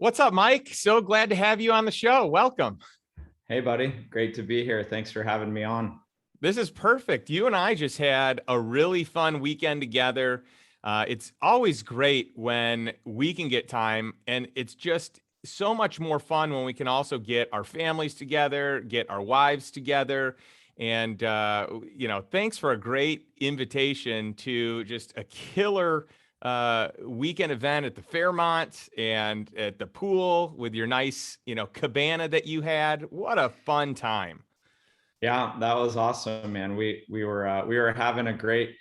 What's up, Mike? So glad to have you on the show. Welcome. Hey, buddy. Great to be here. Thanks for having me on. This is perfect. You and I just had a really fun weekend together. It's always great when we can get time, and it's just so much more fun when we can also get our families together, get our wives together. And, thanks for a great invitation to just a killer weekend event at the Fairmont and at the pool with your nice, cabana that you had. What a fun time. Yeah, that was awesome, man. We were having a great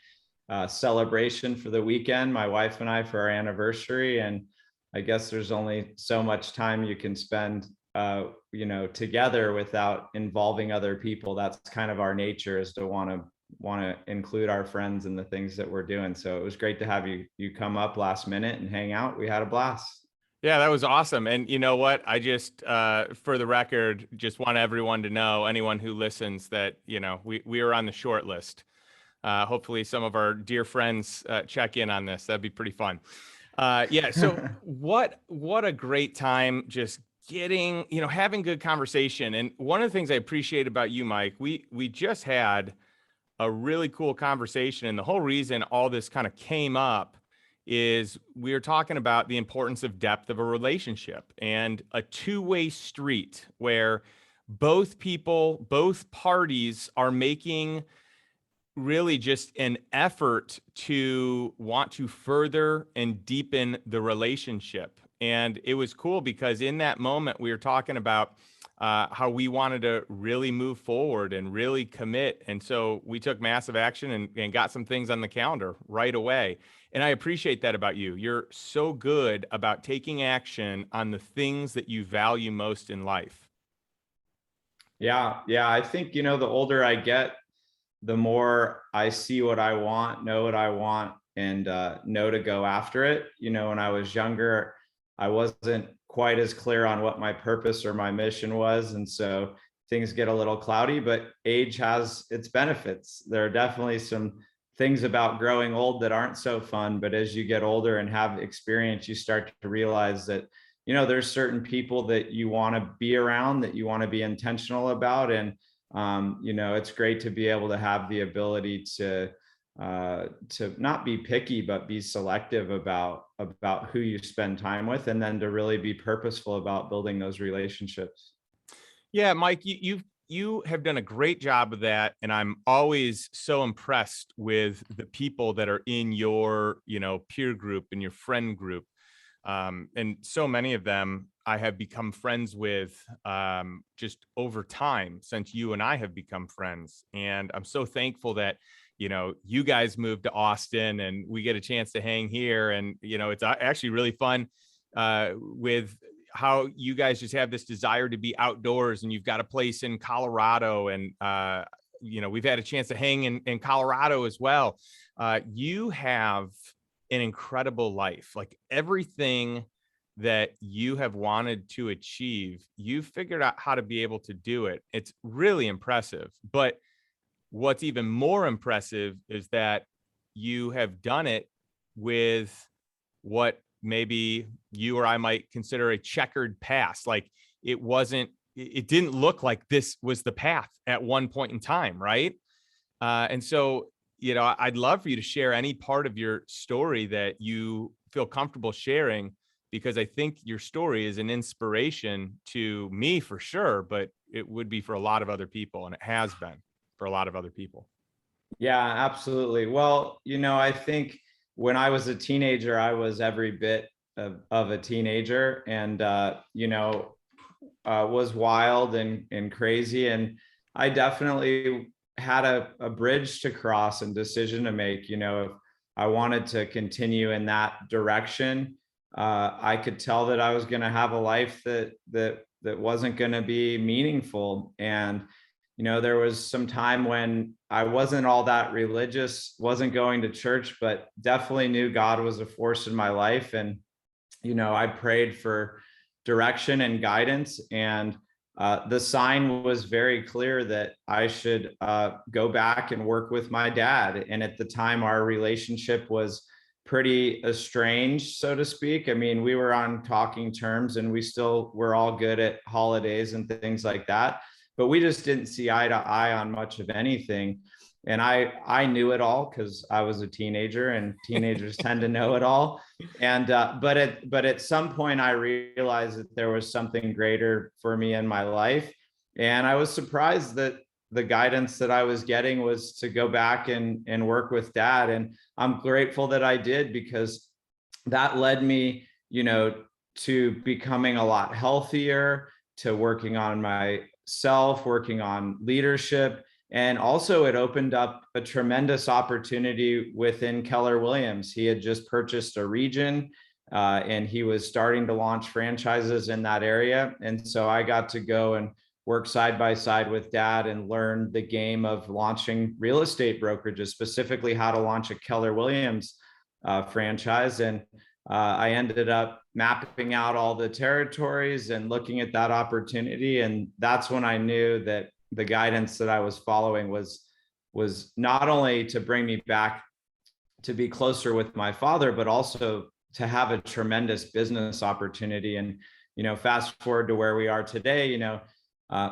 celebration for the weekend, my wife and I, for our anniversary. And I guess there's only so much time you can spend, together without involving other people. That's kind of our nature, is to want to include our friends in the things that we're doing. So it was great to have you come up last minute and hang out. We had a blast. Yeah, that was awesome. And you know what? I just, for the record, just want everyone to know, anyone who listens, that, we are on the short list. Hopefully some of our dear friends check in on this. That'd be pretty fun. Yeah. So what a great time just getting, having good conversation. And one of the things I appreciate about you, Mike, we just had a really cool conversation. And the whole reason all this kind of came up is we are talking about the importance of depth of a relationship and a two-way street where both people, both parties are making really just an effort to want to further and deepen the relationship. And it was cool because in that moment, we were talking about how we wanted to really move forward and really commit. And so we took massive action and got some things on the calendar right away. And I appreciate that about you. You're so good about taking action on the things that you value most in life. Yeah. I think, the older I get, the more I see what I want, know what I want, and know to go after it. When I was younger, I wasn't quite as clear on what my purpose or my mission was. And so things get a little cloudy, but age has its benefits. There are definitely some things about growing old that aren't so fun, but as you get older and have experience, you start to realize that, there's certain people that you want to be around, that you want to be intentional about. And it's great to be able to have the ability to not be picky, but be selective about who you spend time with, and then to really be purposeful about building those relationships. Yeah, Mike, you have done a great job of that, and I'm always so impressed with the people that are in your, peer group and your friend group. And so many of them I have become friends with just over time since you and I have become friends. And I'm so thankful that, you guys moved to Austin and we get a chance to hang here. And, it's actually really fun with how you guys just have this desire to be outdoors, and you've got a place in Colorado, and we've had a chance to hang in Colorado as well. You have an incredible life. Like everything that you have wanted to achieve, you've figured out how to be able to do it. It's really impressive. But what's even more impressive is that you have done it with what maybe you or I might consider a checkered past. Like it didn't look like this was the path at one point in time, right? And so, I'd love for you to share any part of your story that you feel comfortable sharing, because I think your story is an inspiration to me for sure, but it would be for a lot of other people, and it has been for a lot of other people. Yeah, absolutely. Well, I think when I was a teenager, I was every bit of a teenager, and was wild and crazy. And I definitely had a bridge to cross and decision to make. If I wanted to continue in that direction, I could tell that I was going to have a life that wasn't going to be meaningful. And there was some time when I wasn't all that religious, wasn't going to church, but definitely knew God was a force in my life. And I prayed for direction and guidance, and the sign was very clear that I should go back and work with my dad. And at the time, our relationship was pretty estranged, so to speak. I mean, we were on talking terms and we still were all good at holidays and things like that, but we just didn't see eye to eye on much of anything. And I knew it all because I was a teenager, and teenagers tend to know it all. And but at some point I realized that there was something greater for me in my life, and I was surprised that the guidance that I was getting was to go back and work with Dad. And I'm grateful that I did, because that led me, to becoming a lot healthier, to working on myself, working on leadership. And also, it opened up a tremendous opportunity within Keller Williams. He had just purchased a region, and he was starting to launch franchises in that area. And so I got to go and work side by side with Dad and learn the game of launching real estate brokerages, specifically how to launch a Keller Williams franchise. And I ended up mapping out all the territories and looking at that opportunity. And that's when I knew that the guidance that I was following was not only to bring me back to be closer with my father, but also to have a tremendous business opportunity. And, fast forward to where we are today,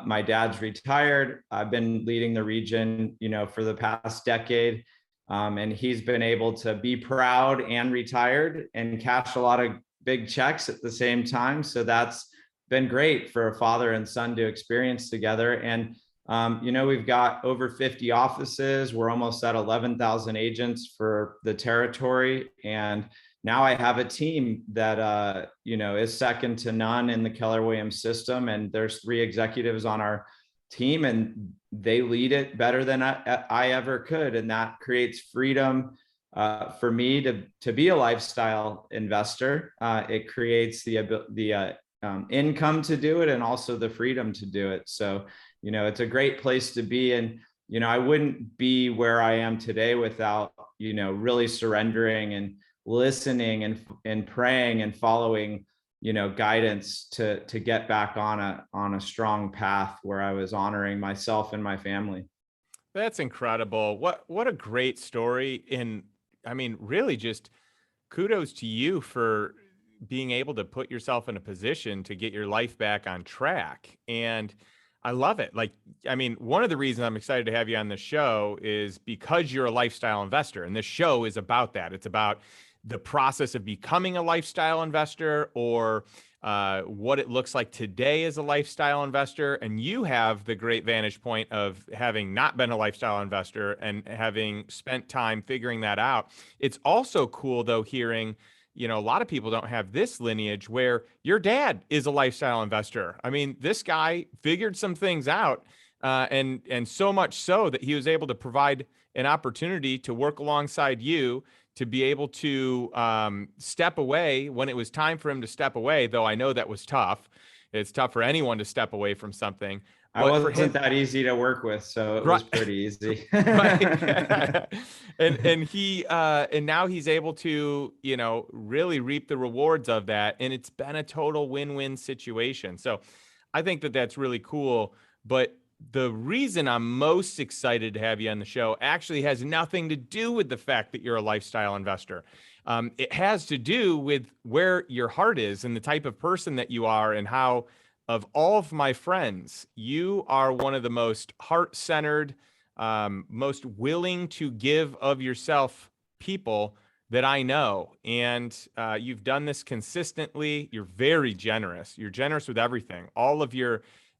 my dad's retired. I've been leading the region, for the past decade. And he's been able to be proud and retired and cash a lot of big checks at the same time. So that's been great for a father and son to experience together. And, we've got over 50 offices. We're almost at 11,000 agents for the territory. And now I have a team that, is second to none in the Keller Williams system. And there's 3 executives on our team, and they lead it better than I ever could. And that creates freedom for me to be a lifestyle investor. It creates the income to do it, and also the freedom to do it. So, it's a great place to be. And, I wouldn't be where I am today without, really surrendering and listening and praying and following, guidance to get back on a strong path where I was honoring myself and my family. That's incredible. What a great story. And I mean, really just kudos to you for being able to put yourself in a position to get your life back on track. And I love it. Like, I mean, one of the reasons I'm excited to have you on the show is because you're a lifestyle investor, and this show is about that. It's about the process of becoming a lifestyle investor, or what it looks like today as a lifestyle investor. And you have the great vantage point of having not been a lifestyle investor and having spent time figuring that out. It's also cool, though, hearing, a lot of people don't have this lineage where your dad is a lifestyle investor. I mean, this guy figured some things out, and so much so that he was able to provide an opportunity to work alongside you, to be able to step away when it was time for him to step away, though I know that was tough. It's tough for anyone to step away from something. I wasn't that easy to work with, so it was pretty easy. Right. And now he's able to, really reap the rewards of that. And it's been a total win-win situation. So I think that that's really cool. But the reason I'm most excited to have you on the show actually has nothing to do with the fact that you're a lifestyle investor. It has to do with where your heart is and the type of person that you are, and how, of all of my friends, you are one of the most heart-centered, most willing to give of yourself people that I know. And you've done this consistently. You're very generous. You're generous with everything.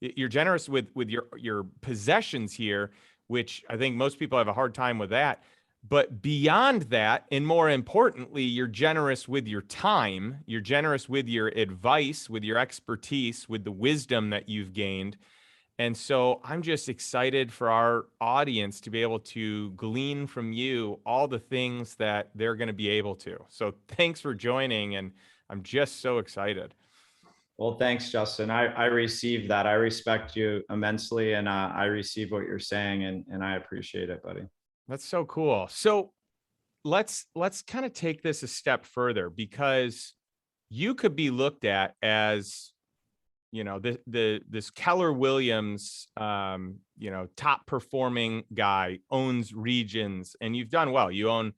You're generous with your possessions here, which I think most people have a hard time with that. But beyond that, and more importantly, you're generous with your time. You're generous with your advice, with your expertise, with the wisdom that you've gained. And so I'm just excited for our audience to be able to glean from you all the things that they're going to be able to. So thanks for joining, and I'm just so excited. Well, thanks, Justin. I receive that. I respect you immensely, and I receive what you're saying, and I appreciate it, buddy. That's so cool. So let's kind of take this a step further, because you could be looked at as, this Keller Williams, top performing guy, owns regions, and you've done well. You own,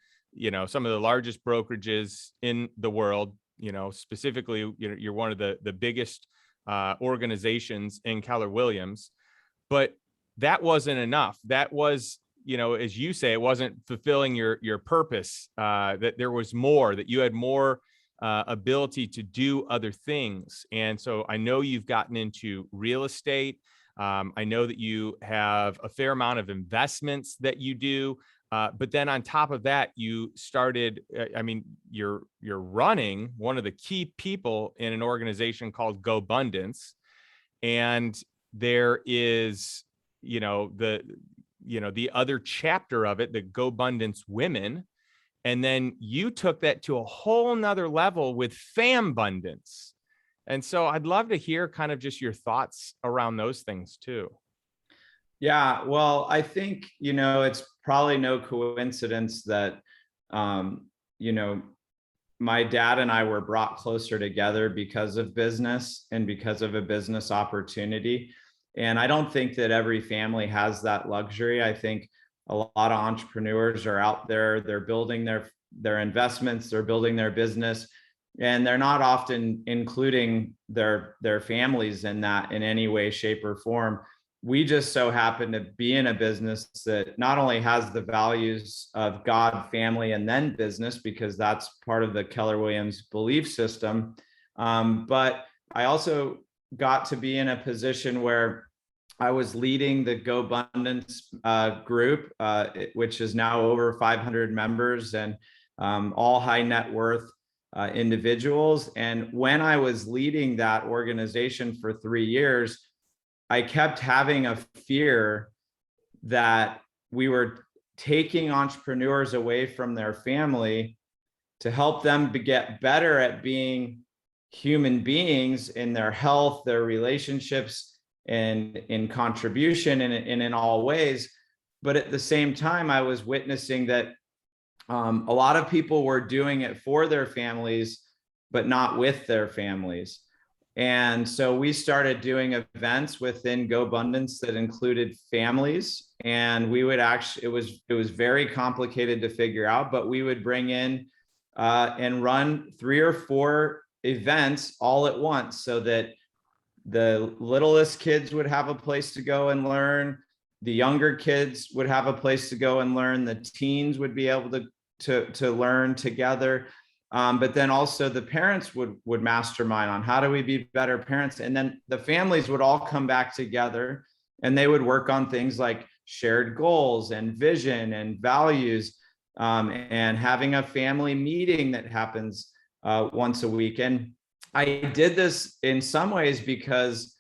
some of the largest brokerages in the world, specifically, you're one of the biggest organizations in Keller Williams. But that wasn't enough. That was, as you say, it wasn't fulfilling your purpose, that there was more, that you had more ability to do other things. And so I know you've gotten into real estate. I know that you have a fair amount of investments that you do. But then on top of that, you started, you're running one of the key people in an organization called GoBundance. And there is, the other chapter of it, the GoBundance Women. And then you took that to a whole nother level with FamBundance. And so I'd love to hear kind of just your thoughts around those things too. Yeah, well, I think, it's probably no coincidence that, my dad and I were brought closer together because of business and because of a business opportunity. And I don't think that every family has that luxury. I think a lot of entrepreneurs are out there, they're building their investments, they're building their business, and they're not often including their families in that in any way, shape, or form. We just so happen to be in a business that not only has the values of God, family, and then business, because that's part of the Keller Williams belief system. But I also got to be in a position where I was leading the GoBundance group, which is now over 500 members and all high net worth individuals. And when I was leading that organization for 3 years, I kept having a fear that we were taking entrepreneurs away from their family to help them get better at being human beings in their health, their relationships, and in contribution and in all ways. But at the same time, I was witnessing that a lot of people were doing it for their families, but not with their families. And so we started doing events within GoBundance that included families, and we would actually, it was very complicated to figure out, but we would bring in and run 3 or 4 events all at once so that the littlest kids would have a place to go and learn, the younger kids would have a place to go and learn, the teens would be able to learn together. But then also the parents would mastermind on how do we be better parents. And then the families would all come back together and they would work on things like shared goals and vision and values, and having a family meeting that happens once a week. And I did this in some ways because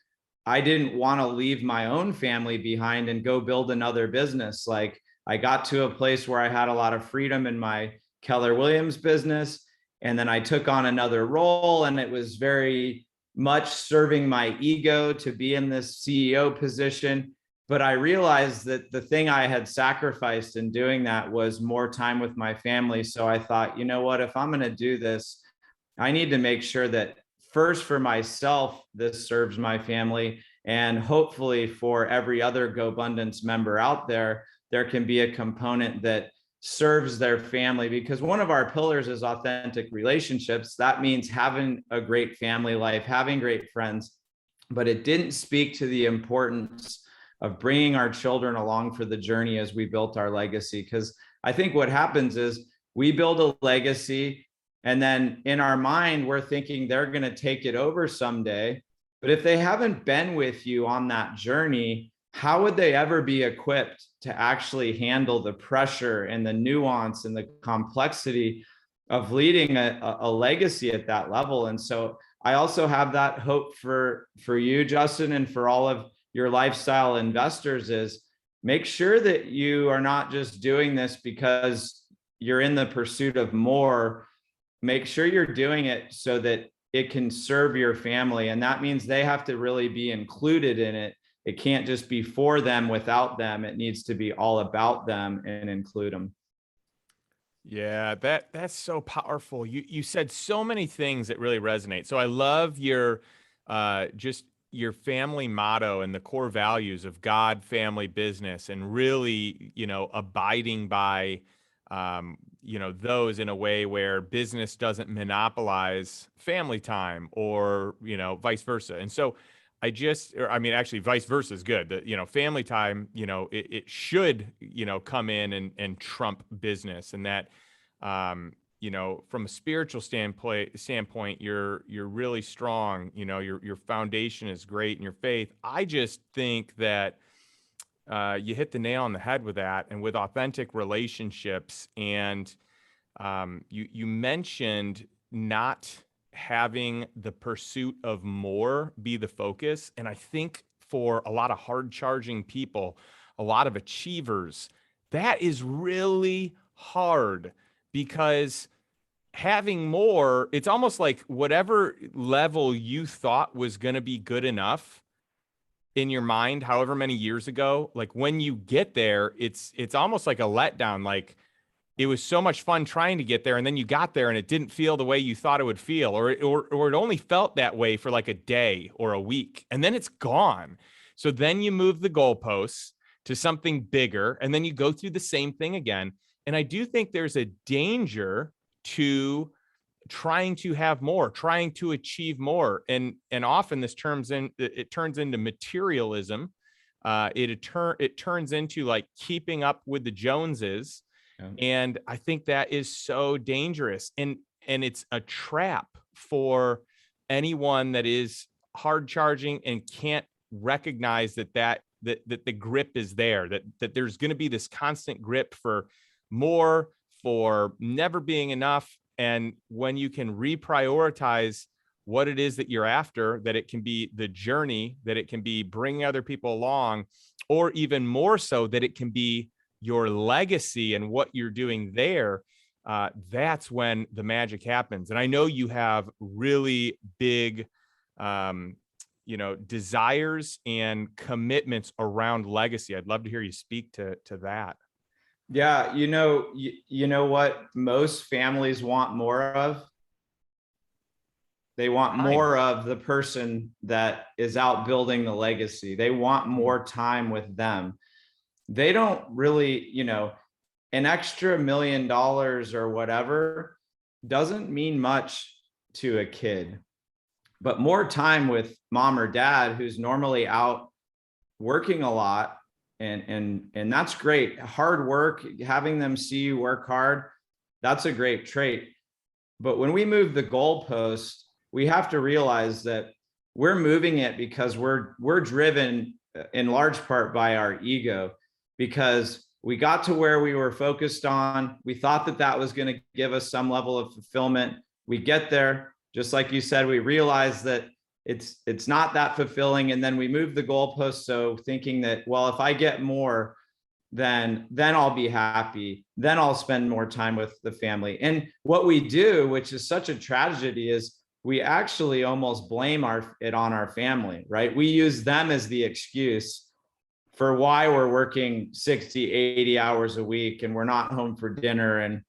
I didn't want to leave my own family behind and go build another business. Like, I got to a place where I had a lot of freedom in my Keller Williams business. And then I took on another role, and it was very much serving my ego to be in this CEO position. But I realized that the thing I had sacrificed in doing that was more time with my family. So I thought, you know what, if I'm going to do this, I need to make sure that first for myself, this serves my family. And hopefully for every other GoBundance member out there, there can be a component that serves their family, because one of our pillars is authentic relationships. That means having a great family life, having great friends, but it didn't speak to the importance of bringing our children along for the journey as we built our legacy. Because I think what happens is we build a legacy, and then in our mind, we're thinking they're going to take it over someday. But if they haven't been with you on that journey, how would they ever be equipped to actually handle the pressure and the nuance and the complexity of leading a legacy at that level? And so I also have that hope for you, Justin, and for all of your lifestyle investors, is make sure that you are not just doing this because you're in the pursuit of more. Make sure you're doing it so that it can serve your family. And that means they have to really be included in it. It can't just be for them without them. It needs to be all about them and include them. Yeah, that's so powerful. You said so many things that really resonate. So I love your just your family motto and the core values of God, family, business, and really, abiding by those in a way where business doesn't monopolize family time, or, vice versa. And so actually vice versa is good. That, family time, it should, come in and trump business. And that, from a spiritual standpoint, you're really strong. Your foundation is great in your faith. I just think that you hit the nail on the head with that, and with authentic relationships. And you mentioned not having the pursuit of more be the focus. And I think for a lot of hard charging people, a lot of achievers, that is really hard, because having more, it's almost like whatever level you thought was going to be good enough in your mind, however many years ago, like when you get there, it's almost like a letdown. Like, it was so much fun trying to get there, and then you got there and it didn't feel the way you thought it would feel, or it only felt that way for like a day or a week, and then it's gone. So then you move the goalposts to something bigger, and then you go through the same thing again. And I do think there's a danger to trying to have more, trying to achieve more. And often this turns into materialism. It turns into like keeping up with the Joneses. Yeah. And I think that is so dangerous. And it's a trap for anyone that is hard charging and can't recognize that the grip is there, that there's going to be this constant grip for more, for never being enough. And when you can reprioritize what it is that you're after, that it can be the journey, that it can be bringing other people along, or even more so, that it can be your legacy and what you're doing there, that's when the magic happens. And I know you have really big, desires and commitments around legacy. I'd love to hear you speak to that. Yeah, you know what most families want more of? They want more of the person that is out building the legacy. They want more time with them. They don't really, an extra $1 million or whatever doesn't mean much to a kid, but more time with mom or dad, who's normally out working a lot. And that's great. Hard work, having them see you work hard, that's a great trait. But when we move the goalpost, we have to realize that we're moving it because we're driven in large part by our ego, because we got to where we were focused on. We thought that was going to give us some level of fulfillment. We get there, just like you said, we realize that it's not that fulfilling. And then we move the goalpost. So thinking that, well, if I get more, then I'll be happy. Then I'll spend more time with the family. And what we do, which is such a tragedy, is we actually almost blame it on our family, right? We use them as the excuse for why we're working 60, 80 hours a week, and we're not home for dinner, and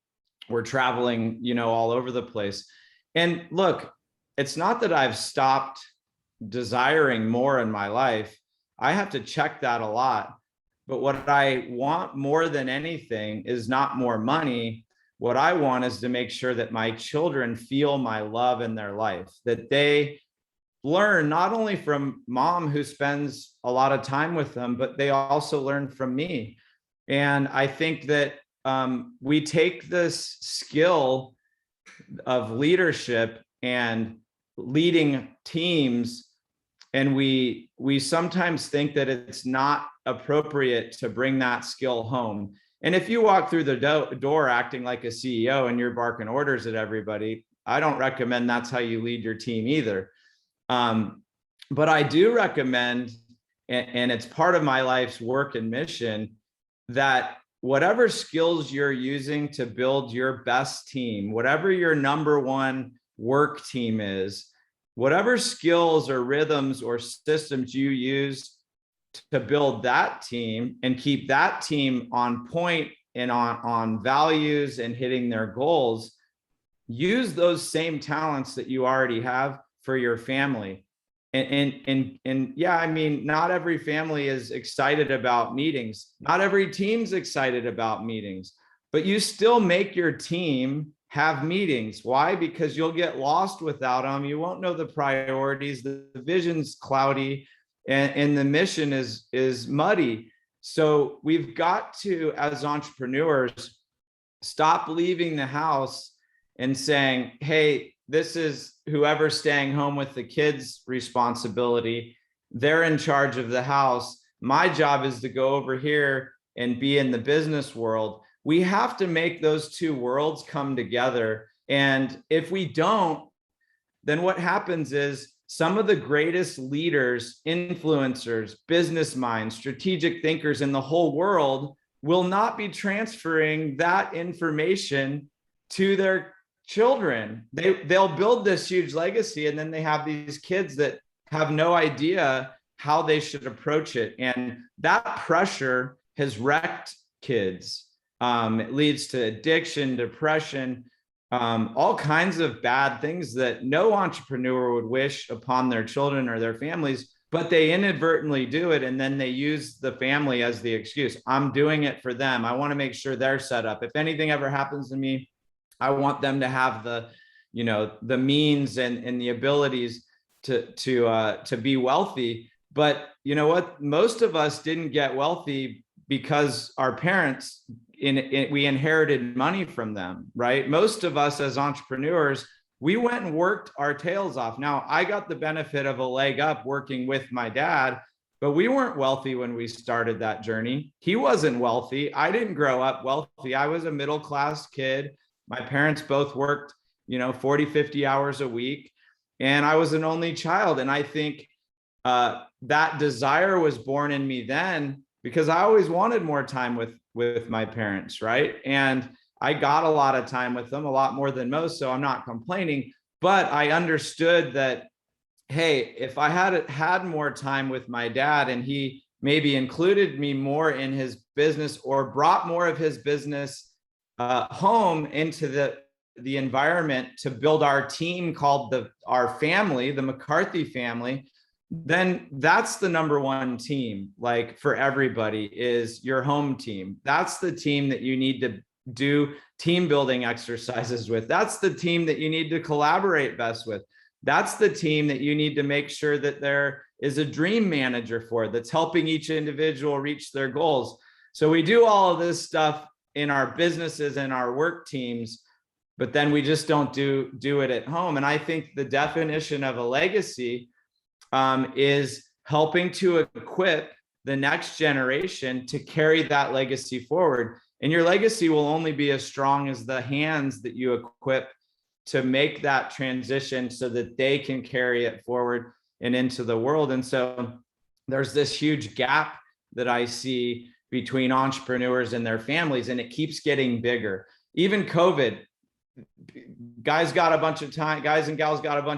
we're traveling, all over the place. And look, it's not that I've stopped desiring more in my life. I have to check that a lot. But what I want more than anything is not more money. What I want is to make sure that my children feel my love in their life, that they learn not only from mom, who spends a lot of time with them, but they also learn from me. And I think that we take this skill of leadership and leading teams, and we sometimes think that it's not appropriate to bring that skill home. And if you walk through the door acting like a CEO and you're barking orders at everybody, I don't recommend that's how you lead your team either. But I do recommend, and it's part of my life's work and mission, that whatever skills you're using to build your best team, whatever your number one work team is, whatever skills or rhythms or systems you use to build that team and keep that team on point and on values and hitting their goals, use those same talents that you already have for your family. And yeah, I mean, not every family is excited about meetings. Not every team's excited about meetings. but you still make your team have meetings. Why? Because you'll get lost without them. You won't know the priorities. The vision's cloudy, and the mission is muddy. So we've got to, as entrepreneurs, stop leaving the house and saying, hey, this is whoever's staying home with the kids' responsibility. They're in charge of the house. My job is to go over here and be in the business world. We have to make those two worlds come together. And if we don't, then what happens is some of the greatest leaders, influencers, business minds, strategic thinkers in the whole world will not be transferring that information to their children. They'll build this huge legacy, and then they have these kids that have no idea how they should approach it. And that pressure has wrecked kids. It leads to addiction, depression, all kinds of bad things that no entrepreneur would wish upon their children or their families, but they inadvertently do it. And then they use the family as the excuse. I'm doing it for them. I want to make sure they're set up. If anything ever happens to me, I want them to have the means and the abilities to be wealthy. But you know what? Most of us didn't get wealthy because our parents, we inherited money from them, right? Most of us as entrepreneurs, we went and worked our tails off. Now, I got the benefit of a leg up working with my dad, but we weren't wealthy when we started that journey. He wasn't wealthy. I didn't grow up wealthy. I was a middle-class kid. My parents both worked, 40, 50 hours a week. And I was an only child. And I think that desire was born in me then, because I always wanted more time with my parents, right? And I got a lot of time with them, a lot more than most, so I'm not complaining. But I understood that, hey, if I had more time with my dad and he maybe included me more in his business or brought more of his business home into the environment to build our team called our family, the McCarthy family, then that's the number one team, like for everybody, is your home team. That's the team that you need to do team building exercises with. That's the team that you need to collaborate best with. That's the team that you need to make sure that there is a dream manager for, that's helping each individual reach their goals. So we do all of this stuff in our businesses and our work teams, but then we just don't do it at home. And I think the definition of a legacy is helping to equip the next generation to carry that legacy forward. And your legacy will only be as strong as the hands that you equip to make that transition so that they can carry it forward and into the world. And so there's this huge gap that I see between entrepreneurs and their families, and it keeps getting bigger. Even COVID, guys and gals got a bunch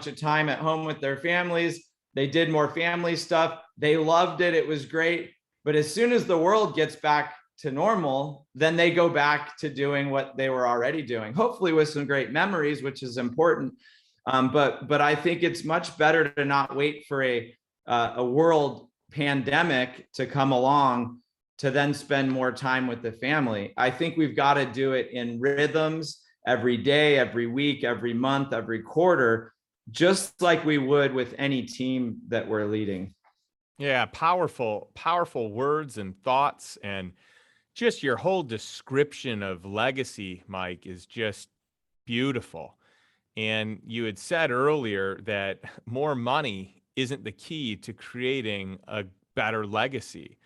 of time at home with their families. They did more family stuff. They loved it. It was great. But as soon as the world gets back to normal, then they go back to doing what they were already doing, hopefully with some great memories, which is important. But I think it's much better to not wait for a world pandemic to come along to then spend more time with the family. I think we've got to do it in rhythms every day, every week, every month, every quarter, just like we would with any team that we're leading. Yeah, powerful words and thoughts, and just your whole description of legacy, Mike, is just beautiful. And you had said earlier that more money isn't the key to creating a better legacy.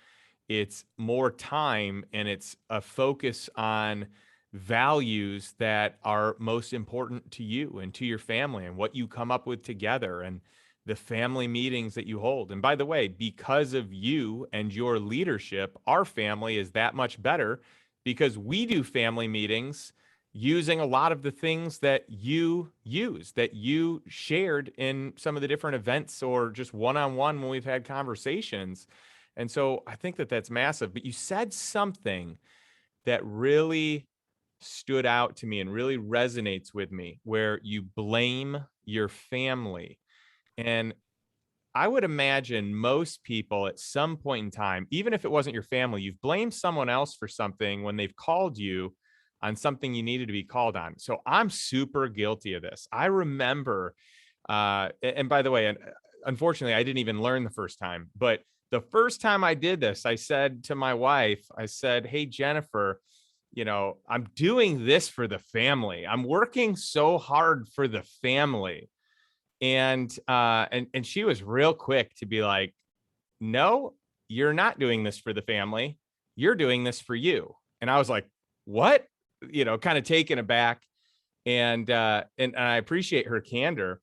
It's more time, and it's a focus on values that are most important to you and to your family, and what you come up with together, and the family meetings that you hold. And by the way, because of you and your leadership, our family is that much better, because we do family meetings using a lot of the things that you use, that you shared in some of the different events or just one-on-one when we've had conversations. And so I think that that's massive. But you said something that really stood out to me and really resonates with me, where you blame your family. And I would imagine most people at some point in time, even if it wasn't your family, you've blamed someone else for something when they've called you on something you needed to be called on. So I'm super guilty of this. I remember, and by the way, unfortunately, I didn't even learn the first time, but the first time I did this, I said to my wife, I said, "Hey, Jennifer, I'm doing this for the family. I'm working so hard for the family." And she was real quick to be like, "No, you're not doing this for the family. You're doing this for you." And I was like, "What?" Kind of taken aback. And I appreciate her candor.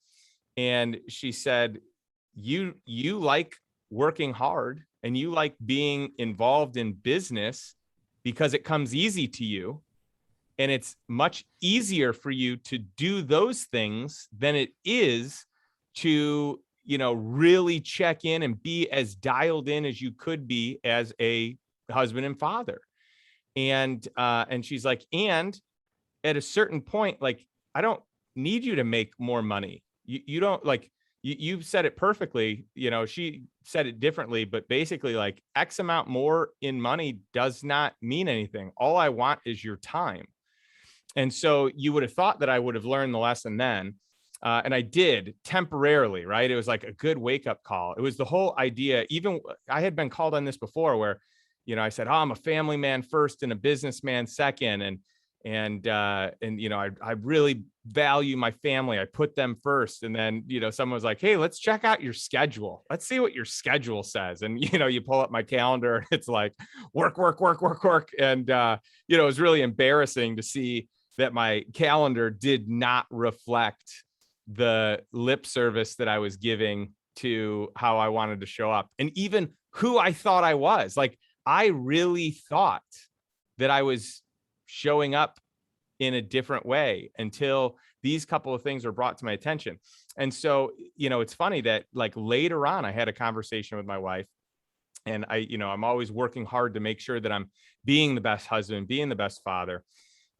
And she said, you like working hard and you like being involved in business because it comes easy to you. And it's much easier for you to do those things than it is to, really check in and be as dialed in as you could be as a husband and father. And she's like, and at a certain point, like, I don't need you to make more money. You don't like, you've said it perfectly. She said it differently, but basically like X amount more in money does not mean anything. All I want is your time. And so you would have thought that I would have learned the lesson then. And I did temporarily, right? It was like a good wake up call. It was the whole idea. Even I had been called on this before where, I said, "Oh, I'm a family man first and a businessman second. And I really value my family. I put them first." And then, someone was like, "Hey, let's check out your schedule. Let's see what your schedule says." And, you pull up my calendar and it's like work, work, work, work, work. And, it was really embarrassing to see that my calendar did not reflect the lip service that I was giving to how I wanted to show up and even who I thought I was. Like, I really thought that I was showing up in a different way until these couple of things were brought to my attention. And so, it's funny that like later on, I had a conversation with my wife, and I'm always working hard to make sure that I'm being the best husband, being the best father.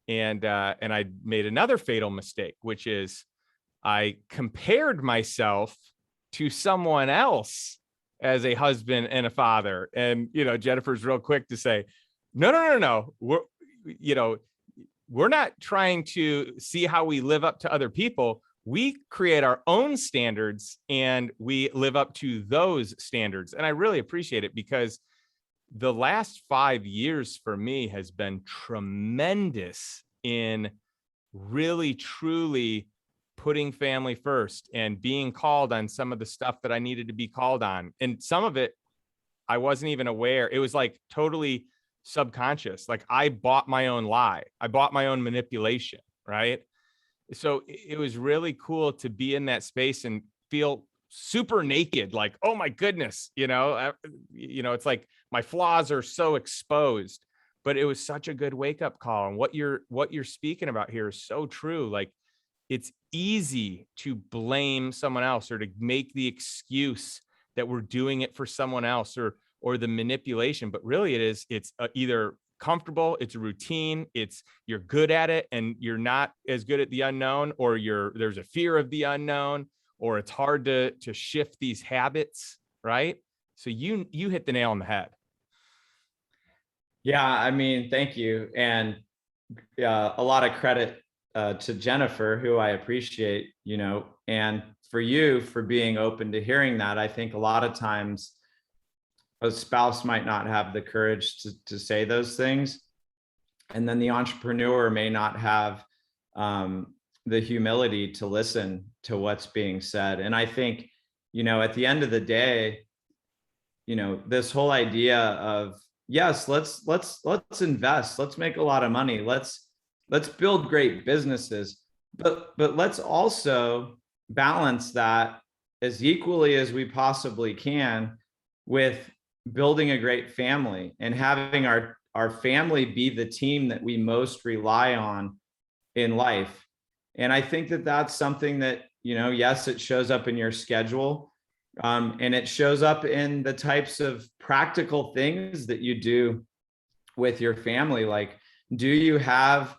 And I made another fatal mistake, which is I compared myself to someone else as a husband and a father. And, Jennifer's real quick to say, no. We're not trying to see how we live up to other people. We create our own standards and we live up to those standards. And I really appreciate it because the last 5 years for me has been tremendous in really, truly putting family first and being called on some of the stuff that I needed to be called on. And some of it, I wasn't even aware. It was like totally subconscious. Like I bought my own lie. I bought my own manipulation. Right. So it was really cool to be in that space and feel super naked. Like, oh my goodness, it's like my flaws are so exposed, but it was such a good wake up call. And what you're speaking about here is so true. Like, it's easy to blame someone else or to make the excuse that we're doing it for someone else or the manipulation, but really it's either comfortable, it's a routine, you're good at it and you're not as good at the unknown, or there's a fear of the unknown, or it's hard to shift these habits, right? So you hit the nail on the head. Yeah, I mean, thank you. And a lot of credit to Jennifer, who I appreciate, and for you for being open to hearing that. I think a lot of times a spouse might not have the courage to say those things. And then the entrepreneur may not have the humility to listen to what's being said. And I think, at the end of the day, this whole idea of, yes, let's invest, let's make a lot of money, let's build great businesses, but let's also balance that as equally as we possibly can with building a great family and having our family be the team that we most rely on in life. And I think that that's something that, yes, it shows up in your schedule. And it shows up in the types of practical things that you do with your family. Like, do you have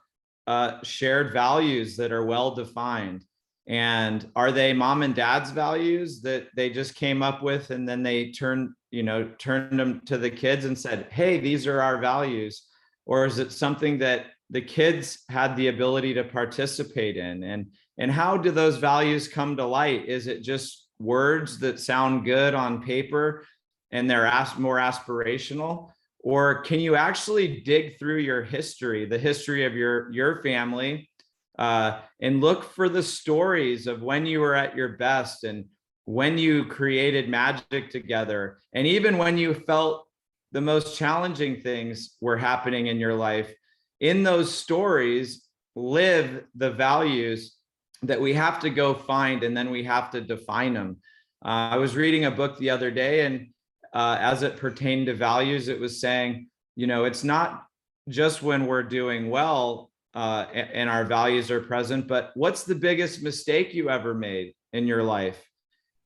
shared values that are well defined? And are they mom and dad's values that they just came up with and then they turned them to the kids and said, hey, these are our values? Or is it something that the kids had the ability to participate in? And how do those values come to light? Is it just words that sound good on paper and they're more aspirational? Or can you actually dig through your history, the history of your family, and look for the stories of when you were at your best and when you created magic together, and even when you felt the most challenging things were happening in your life? In those stories, live the values that we have to go find, and then we have to define them. I was reading a book the other day, and as it pertained to values, it was saying, it's not just when we're doing well and our values are present, but what's the biggest mistake you ever made in your life?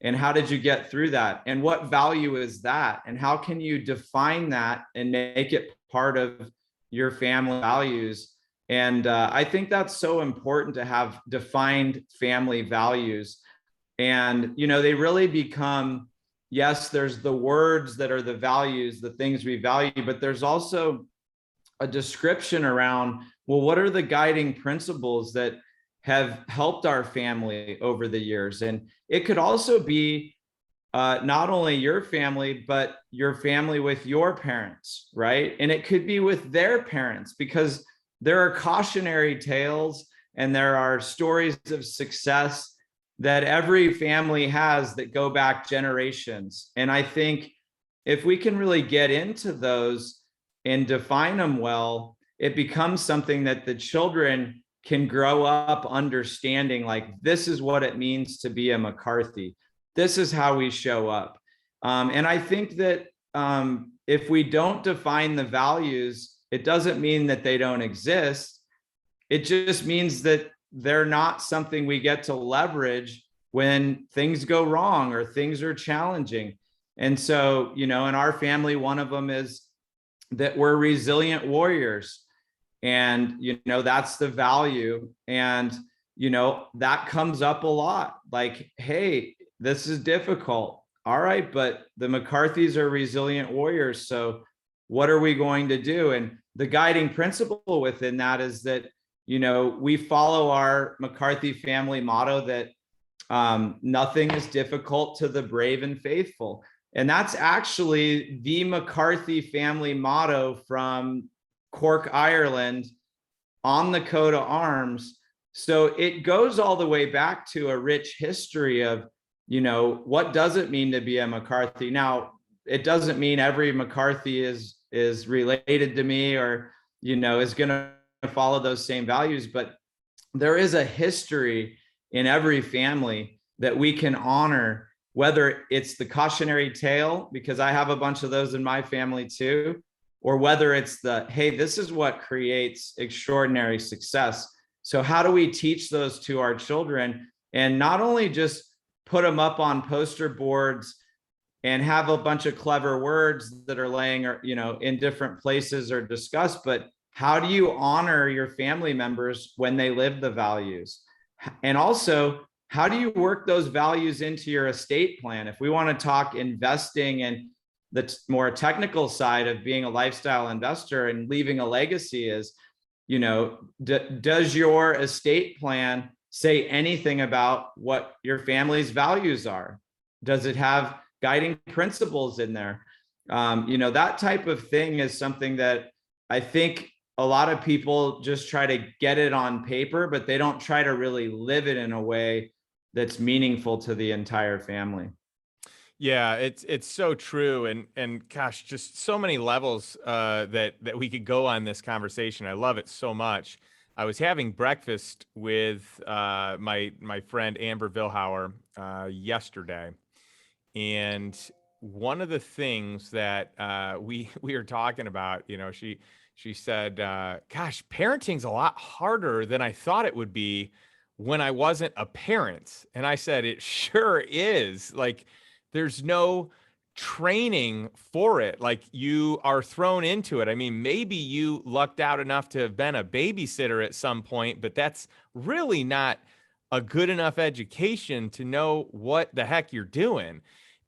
And how did you get through that? And what value is that? And how can you define that and make it part of your family values? And I think that's so important, to have defined family values. And, they really become, yes, there's the words that are the values, the things we value, but there's also a description around, well, what are the guiding principles that have helped our family over the years? And it could also be not only your family, but your family with your parents, right? And it could be with their parents, because there are cautionary tales and there are stories of success that every family has that go back generations. And I think if we can really get into those and define them well, it becomes something that the children can grow up understanding, like, this is what it means to be a McCarthy. This is how we show up. And I think that if we don't define the values, it doesn't mean that they don't exist. It just means that they're not something we get to leverage when things go wrong or things are challenging. And so, in our family, one of them is that we're resilient warriors. And, that's the value. And, that comes up a lot. Like, hey, this is difficult. All right, but the McCarthys are resilient warriors. So what are we going to do? And the guiding principle within that is that, we follow our McCarthy family motto that nothing is difficult to the brave and faithful. And that's actually the McCarthy family motto from Cork, Ireland, on the coat of arms. So it goes all the way back to a rich history of, what does it mean to be a McCarthy? Now, it doesn't mean every McCarthy is related to me or, is going to follow those same values, but there is a history in every family that we can honor, whether it's the cautionary tale, because I have a bunch of those in my family too, or whether it's the, hey, this is what creates extraordinary success. So how do we teach those to our children, and not only just put them up on poster boards and have a bunch of clever words that are laying, or, in different places or discussed, but how do you honor your family members when they live the values? And also, how do you work those values into your estate plan? If we want to talk investing and the more technical side of being a lifestyle investor and leaving a legacy, is, does your estate plan say anything about what your family's values are? Does it have guiding principles in there? That type of thing is something that I think a lot of people just try to get it on paper, but they don't try to really live it in a way that's meaningful to the entire family. Yeah, it's so true, and gosh, just so many levels that we could go on this conversation. I love it so much. I was having breakfast with my friend Amber Vilhauer yesterday, and one of the things that we were talking about, she said, "Gosh, parenting's a lot harder than I thought it would be when I wasn't a parent." And I said, "It sure is. Like, there's no training for it. Like, you are thrown into it. I mean, maybe you lucked out enough to have been a babysitter at some point, but that's really not a good enough education to know what the heck you're doing."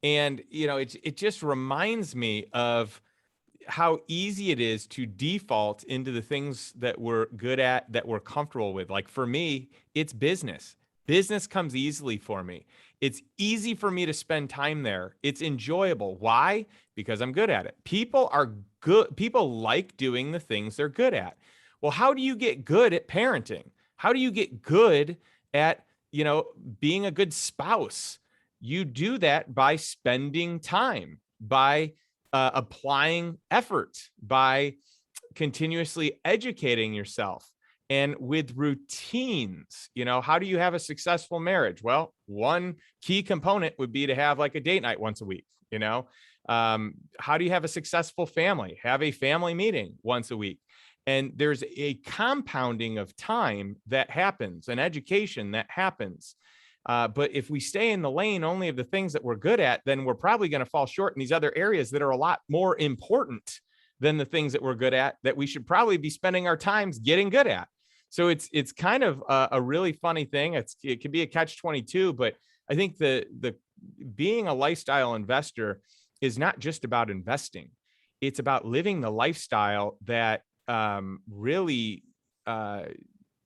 And, it just reminds me of, how easy it is to default into the things that we're good at, that we're comfortable with. Like for me, it's business. Business comes easily for me. It's easy for me to spend time there. It's enjoyable. Why? Because I'm good at it. People are good. People like doing the things they're good at. Well, how do you get good at parenting? How do you get good at, being a good spouse? You do that by spending time, by applying effort, by continuously educating yourself, and with routines. How do you have a successful marriage? Well, one key component would be to have like a date night once a week. How do you have a successful family? Have a family meeting once a week. And there's a compounding of time that happens, an education that happens. But if we stay in the lane only of the things that we're good at, then we're probably going to fall short in these other areas that are a lot more important than the things that we're good at, that we should probably be spending our times getting good at. So it's kind of a really funny thing. It could be a catch-22, but I think the being a lifestyle investor is not just about investing. It's about living the lifestyle that really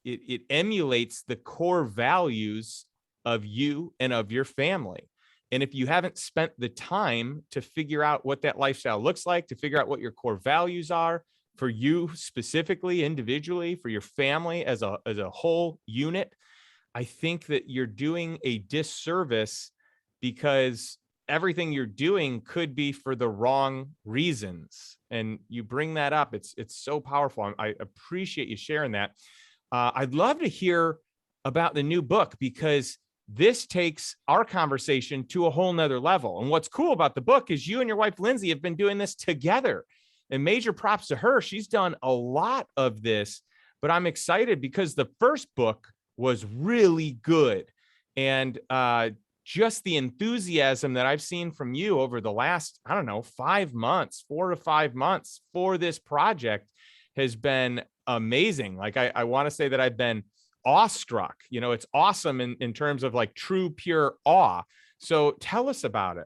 it emulates the core values of you and of your family. And if you haven't spent the time to figure out what that lifestyle looks like, to figure out what your core values are for you specifically, individually, for your family as a whole unit, I think that you're doing a disservice, because everything you're doing could be for the wrong reasons. And you bring that up. It's so powerful. I appreciate you sharing that. I'd love to hear about the new book, because this takes our conversation to a whole nother level. And what's cool about the book is you and your wife, Lindsay, have been doing this together, and major props to her. She's done a lot of this, but I'm excited because the first book was really good. And just the enthusiasm that I've seen from you over the last, 4 to 5 months for this project has been amazing. Like I want to say that I've been awestruck. It's awesome in terms of like true, pure awe. So tell us about it.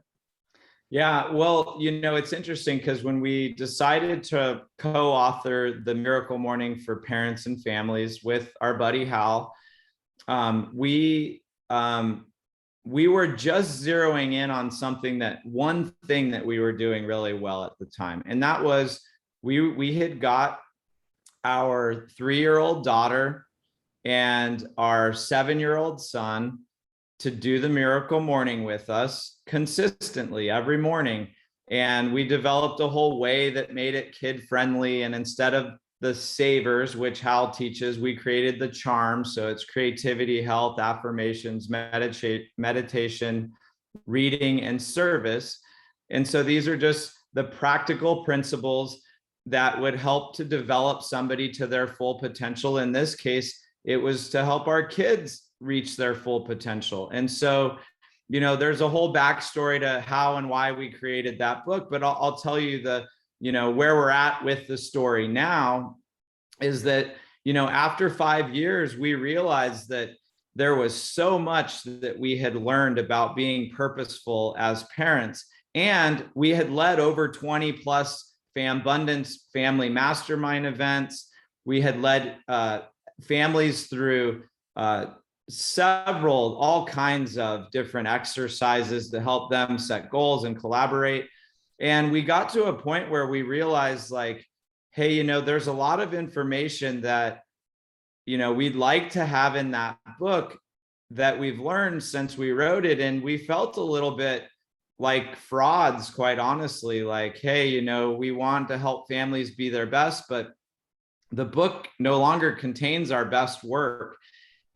Yeah, well, it's interesting because when we decided to co-author The Miracle Morning for Parents and Families with our buddy Hal, we were just zeroing in on one thing that we were doing really well at the time. And that was we had got our 3-year-old daughter and our 7-year-old son to do the Miracle Morning with us consistently every morning. And we developed a whole way that made it kid friendly. And instead of the savers, which Hal teaches, we created the charms. So it's creativity, health, affirmations, meditation, reading, and service. And so these are just the practical principles that would help to develop somebody to their full potential. In this case, it was to help our kids reach their full potential. And so, there's a whole backstory to how and why we created that book, but I'll tell you where we're at with the story now is that, after 5 years, we realized that there was so much that we had learned about being purposeful as parents. And we had led over 20 plus Fambundance family mastermind events. We had led families through all kinds of different exercises to help them set goals and collaborate. And we got to a point where we realized like, hey, there's a lot of information that, we'd like to have in that book that we've learned since we wrote it. And we felt a little bit like frauds, quite honestly, like, hey, we want to help families be their best, but the book no longer contains our best work.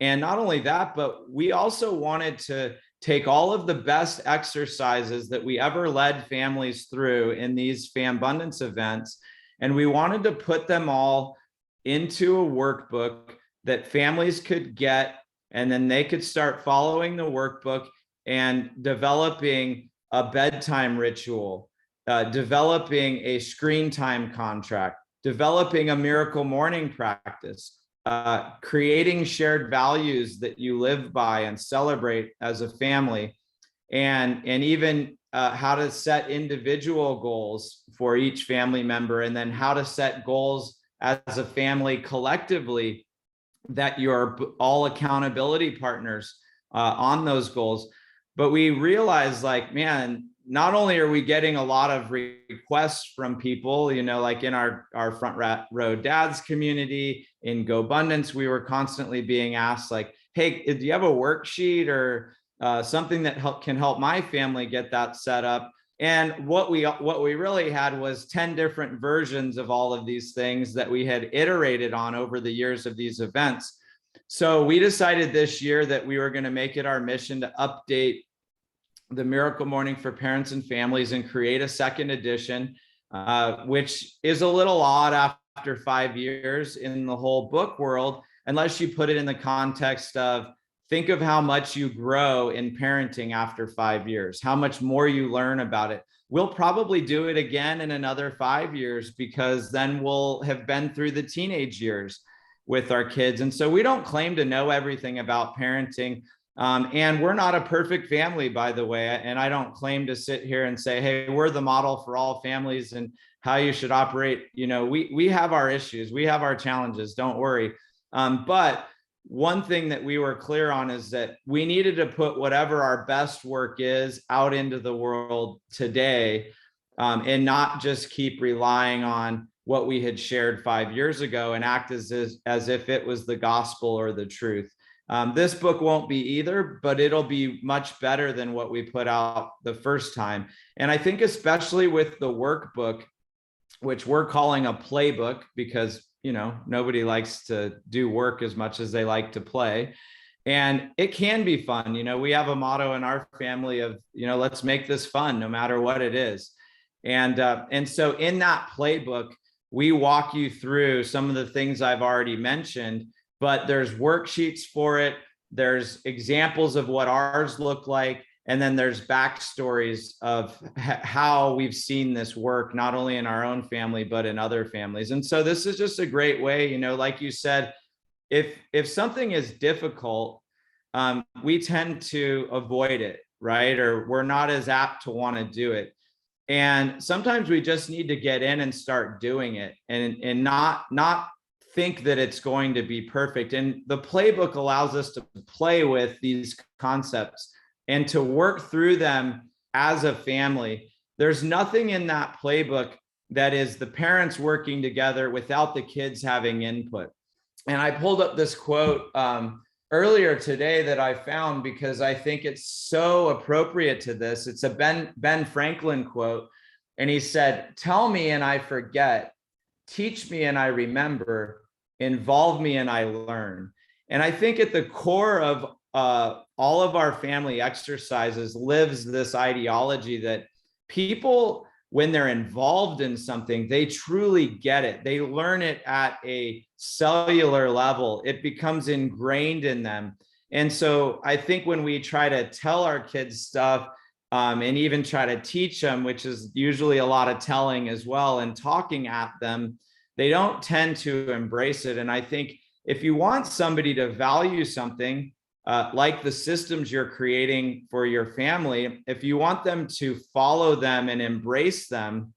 And not only that, but we also wanted to take all of the best exercises that we ever led families through in these Fambundance events, and we wanted to put them all into a workbook that families could get, and then they could start following the workbook and developing a bedtime ritual, developing a screen time contract, developing a miracle morning practice, creating shared values that you live by and celebrate as a family, and even how to set individual goals for each family member, and then how to set goals as a family collectively, that you're all accountability partners on those goals. But we realized, like, man, not only are we getting a lot of requests from people, like in our front row dads community, in GoBundance, we were constantly being asked, like, hey, do you have a worksheet or something that can help my family get that set up? And what we really had was 10 different versions of all of these things that we had iterated on over the years of these events. So we decided this year that we were going to make it our mission to update the Miracle Morning for Parents and Families and create a second edition, which is a little odd after 5 years in the whole book world, unless you put it in the context of, think of how much you grow in parenting after 5 years, how much more you learn about it. We'll probably do it again in another 5 years, because then we'll have been through the teenage years with our kids. And so we don't claim to know everything about parenting. And we're not a perfect family, by the way. And I don't claim to sit here and say, hey, we're the model for all families and how you should operate. We have our issues, we have our challenges, don't worry. But one thing that we were clear on is that we needed to put whatever our best work is out into the world today, and not just keep relying on what we had shared 5 years ago and act as if it was the gospel or the truth. This book won't be either, but it'll be much better than what we put out the first time. And I think especially with the workbook, which we're calling a playbook, because nobody likes to do work as much as they like to play. And it can be fun. We have a motto in our family of, let's make this fun no matter what it is. And so in that playbook, we walk you through some of the things I've already mentioned, but there's worksheets for it. There's examples of what ours look like. And then there's backstories of how we've seen this work, not only in our own family, but in other families. And so this is just a great way, like you said, if something is difficult, we tend to avoid it, right? Or we're not as apt to want to do it. And sometimes we just need to get in and start doing it, and not think that it's going to be perfect. And the playbook allows us to play with these concepts and to work through them as a family. There's nothing in that playbook that is the parents working together without the kids having input. And I pulled up this quote earlier today that I found because I think it's so appropriate to this. It's a Ben Franklin quote. And he said, "Tell me and I forget, teach me and I remember, involve me and I learn." And I think at the core of all of our family exercises lives this ideology that people, when they're involved in something, they truly get it. They learn it at a cellular level. It becomes ingrained in them. And so I think when we try to tell our kids stuff, and even try to teach them, which is usually a lot of telling as well, and talking at them, they don't tend to embrace it. And I think if you want somebody to value something, like the systems you're creating for your family, if you want them to follow them and embrace them,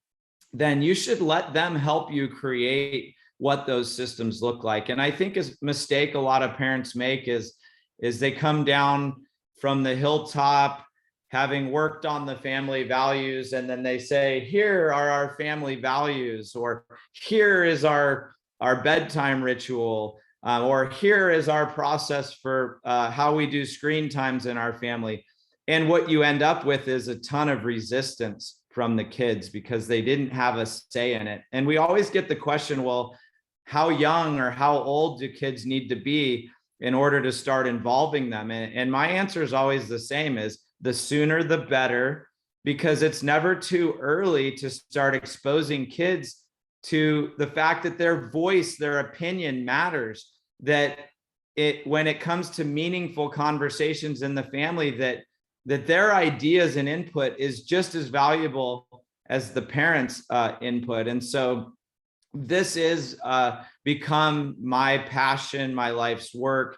then you should let them help you create what those systems look like. And I think a mistake a lot of parents make is they come down from the hilltop having worked on the family values, and then they say, here are our family values, or here is our bedtime ritual, or here is our process for how we do screen times in our family. And what you end up with is a ton of resistance from the kids because they didn't have a say in it. And we always get the question, well, how young or how old do kids need to be in order to start involving them? And my answer is always the same, is the sooner the better, because it's never too early to start exposing kids to the fact that their voice, their opinion matters, that when it comes to meaningful conversations in the family, that their ideas and input is just as valuable as the parents' input. And so this is become my passion, my life's work.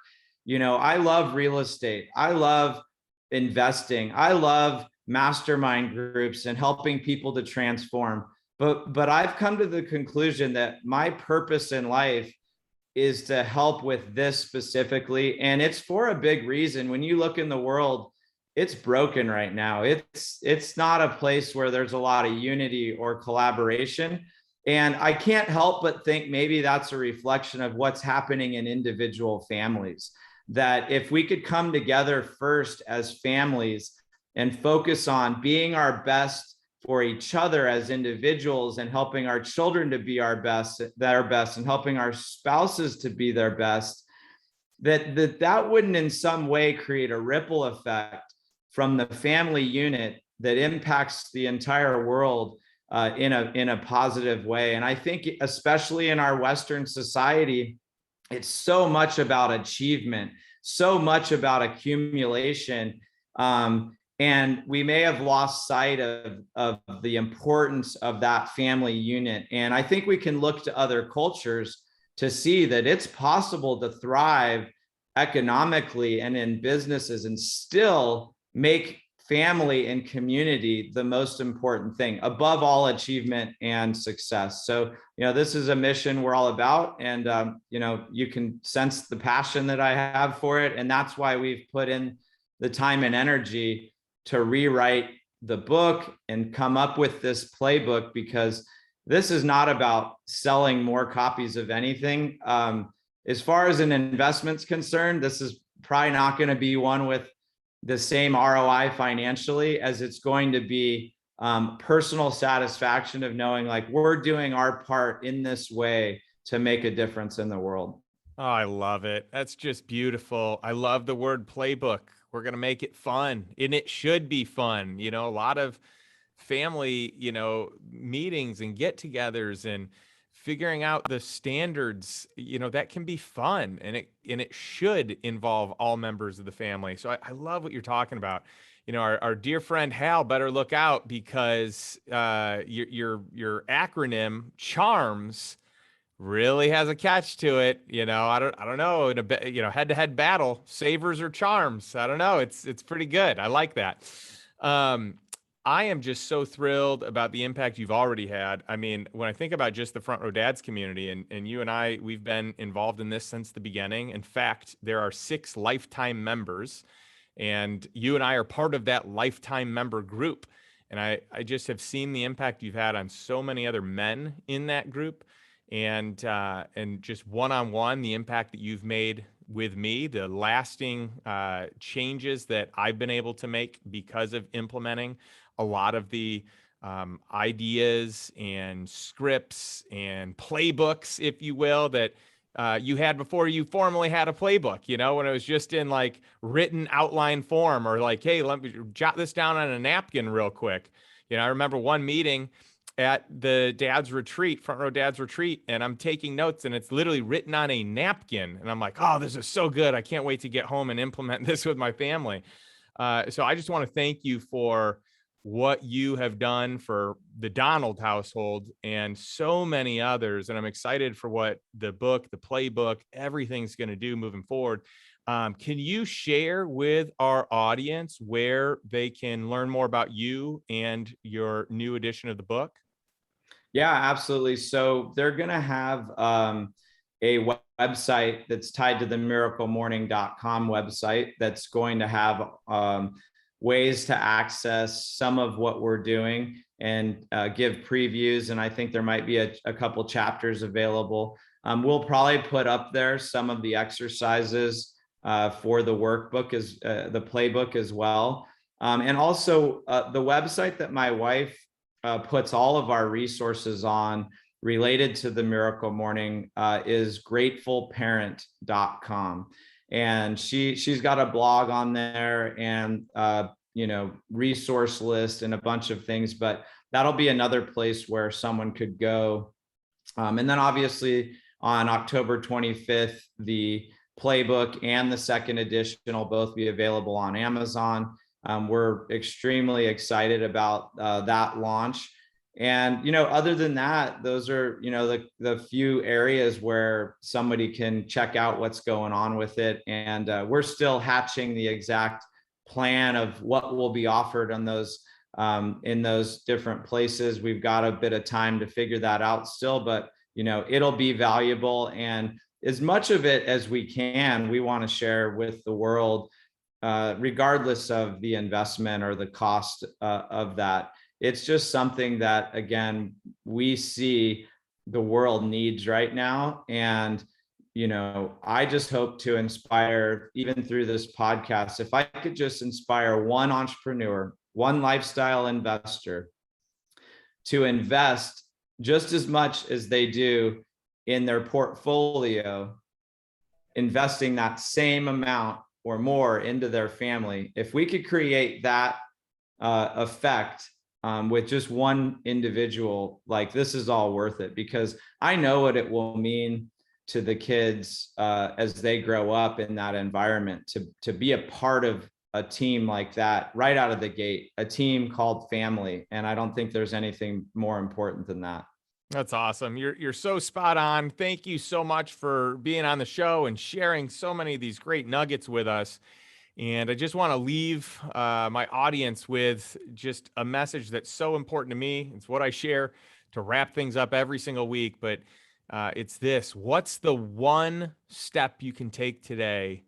I love real estate. I love investing. I love mastermind groups and helping people to transform. But I've come to the conclusion that my purpose in life is to help with this specifically. And it's for a big reason. When you look in the world, it's broken right now. It's not a place where there's a lot of unity or collaboration. And I can't help but think maybe that's a reflection of what's happening in individual families. That if we could come together first as families and focus on being our best for each other as individuals and helping our children to be our best, and helping our spouses to be their best, that wouldn't in some way create a ripple effect from the family unit that impacts the entire world in a positive way. And I think especially in our Western society, it's so much about achievement, so much about accumulation. And we may have lost sight of the importance of that family unit. And I think we can look to other cultures to see that it's possible to thrive economically and in businesses and still make family and community the most important thing above all achievement and success. So, this is a mission we're all about. And, you can sense the passion that I have for it. And that's why we've put in the time and energy to rewrite the book and come up with this playbook, because this is not about selling more copies of anything. As far as an investment's concerned, this is probably not going to be one with the same ROI financially as it's going to be personal satisfaction of knowing like we're doing our part in this way to make a difference in the world. Oh, I love it. That's just beautiful. I love the word playbook. We're going to make it fun, and it should be fun. A lot of family, meetings and get-togethers and figuring out the standards, that can be fun, and it should involve all members of the family. So I love what you're talking about. Our dear friend Hal better look out, because your acronym CHARMS really has a catch to it. I don't know, in a head-to-head battle, savers or charms. I don't know. It's pretty good. I like that. I am just so thrilled about the impact you've already had. I mean, when I think about just the Front Row Dads community, and you and I, we've been involved in this since the beginning. In fact, there are 6 lifetime members, and you and I are part of that lifetime member group. And I just have seen the impact you've had on so many other men in that group. And just one-on-one, the impact that you've made with me, the lasting changes that I've been able to make because of implementing a lot of the ideas and scripts and playbooks, if you will, that you had before you formally had a playbook, when it was just in like written outline form, or like, hey, let me jot this down on a napkin real quick. I remember one meeting at the dad's retreat, Front Row Dad's retreat, and I'm taking notes, and it's literally written on a napkin. And I'm like, oh, this is so good. I can't wait to get home and implement this with my family. So I just want to thank you for what you have done for the Donald household and so many others. And I'm excited for what the book, the playbook, everything's going to do moving forward. Can you share with our audience where they can learn more about you and your new edition of the book? Yeah, absolutely. So they're going to have a website that's tied to the miraclemorning.com website that's going to have ways to access some of what we're doing and give previews. And I think there might be a couple chapters available. We'll probably put up there some of the exercises for the workbook, the playbook as well. And also the website that my wife puts all of our resources on related to the Miracle Morning is gratefulparent.com. And she's got a blog on there and resource list and a bunch of things, but that'll be another place where someone could go. And then obviously on October 25th, the playbook and the second edition will both be available on Amazon. We're extremely excited about that launch. And, other than that, those are, the few areas where somebody can check out what's going on with it. And we're still hatching the exact plan of what will be offered on those in those different places. We've got a bit of time to figure that out still, but it'll be valuable. And as much of it as we can, we want to share with the world, regardless of the investment or the cost of that. It's just something that, again, we see the world needs right now. And I just hope to inspire, even through this podcast, if I could just inspire one entrepreneur, one lifestyle investor to invest just as much as they do in their portfolio, investing that same amount or more into their family. If we could create that effect with just one individual, like, this is all worth it, because I know what it will mean to the kids as they grow up in that environment, to be a part of a team like that right out of the gate, a team called family. And I don't think there's anything more important than that. That's awesome. You're so spot on. Thank you so much for being on the show and sharing so many of these great nuggets with us. And I just want to leave my audience with just a message that's so important to me. It's what I share to wrap things up every single week. But it's this: what's the one step you can take today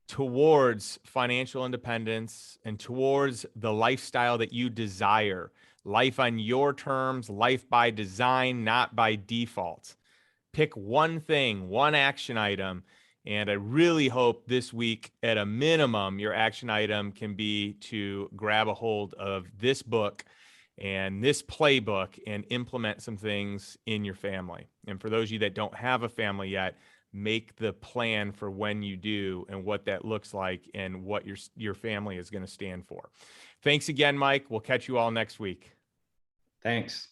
towards financial independence and towards the lifestyle that you desire? Life on your terms, life by design, not by default. Pick one thing, one action item. And I really hope this week, at a minimum, your action item can be to grab a hold of this book and this playbook and implement some things in your family. And for those of you that don't have a family yet, make the plan for when you do and what that looks like and what your family is going to stand for. Thanks again, Mike. We'll catch you all next week. Thanks.